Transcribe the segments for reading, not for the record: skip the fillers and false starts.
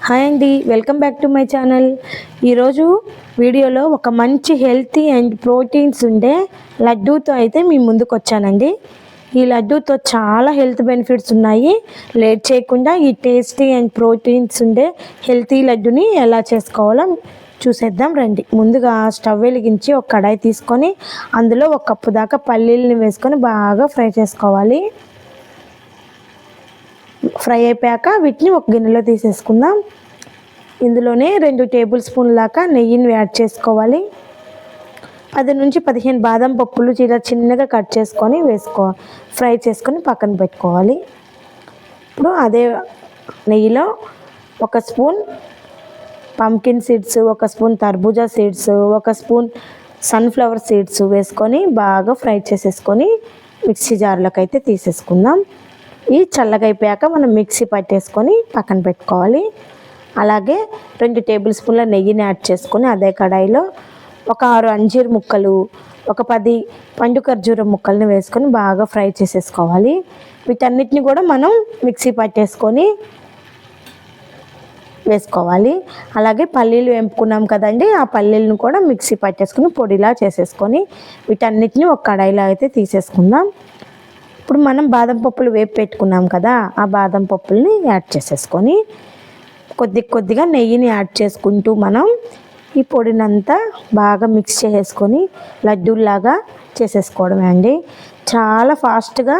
Hi అండి, welcome back to my channel. ఈరోజు వీడియోలో ఒక మంచి హెల్తీ అండ్ ప్రోటీన్స్ ఉండే లడ్డూతో అయితే మీ ముందుకు వచ్చానండి. ఈ లడ్డూతో చాలా హెల్త్ బెనిఫిట్స్ ఉన్నాయి. లేట్ చేయకుండా ఈ టేస్టీ అండ్ ప్రోటీన్స్ ఉండే హెల్తీ లడ్డూని ఎలా చేసుకోవాలో చూసేద్దాం రండి. ముందుగా స్టవ్ వెలిగించి ఒక కడాయి తీసుకొని అందులో ఒక కప్పు దాకా పల్లీలని వేసుకొని బాగా ఫ్రై చేసుకోవాలి. ఫ్రై అయిపోయాక వీటిని ఒక గిన్నెలో తీసేసుకుందాం. ఇందులోనే 2 టేబుల్ స్పూన్ల దాకా నెయ్యిని యాడ్ చేసుకోవాలి. 10 నుంచి 15 బాదం పప్పులు చిన్నగా కట్ చేసుకొని ఫ్రై చేసుకొని పక్కన పెట్టుకోవాలి. ఇప్పుడు అదే నెయ్యిలో 1 స్పూన్ పంకిన్ సీడ్స్, 1 స్పూన్ తర్బూజా సీడ్స్, 1 స్పూన్ సన్ఫ్లవర్ సీడ్స్ వేసుకొని బాగా ఫ్రై చేసేసుకొని మిక్సీ జార్లోకి అయితే తీసేసుకుందాం. ఈ చల్లగా అయిపోయాక మనం మిక్సీ పట్టేసుకొని పక్కన పెట్టుకోవాలి. అలాగే 2 టేబుల్ స్పూన్ల నెయ్యిని యాడ్ చేసుకొని అదే కడాయిలో ఒక 6 అంజీర్ ముక్కలు, ఒక 10 పండు ఖర్జూరం ముక్కల్ని వేసుకొని బాగా ఫ్రై చేసేసుకోవాలి. వీటన్నిటిని కూడా మనం మిక్సీ పట్టేసుకొని వేసుకోవాలి. అలాగే పల్లీలు వేపుకున్నాం కదండి, ఆ పల్లీలను కూడా మిక్సీ పట్టేసుకొని పొడిలా చేసేసుకొని వీటన్నిటిని ఒక కడాయిలో అయితే తీసేసుకుందాం. ఇప్పుడు మనం బాదం పప్పులు వేపు పెట్టుకున్నాం కదా, ఆ బాదం పప్పుల్ని యాడ్ చేసేసుకొని కొద్దిగా నెయ్యిని యాడ్ చేసుకుంటూ మనం ఈ పొడినంతా బాగా మిక్స్ చేసుకొని లడ్డూల్లాగా చేసేసుకోవడమే అండి. చాలా ఫాస్ట్గా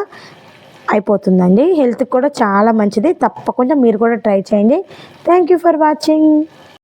అయిపోతుందండి. హెల్త్కి కూడా చాలా మంచిది. తప్పకుండా మీరు కూడా ట్రై చేయండి. Thank you for watching.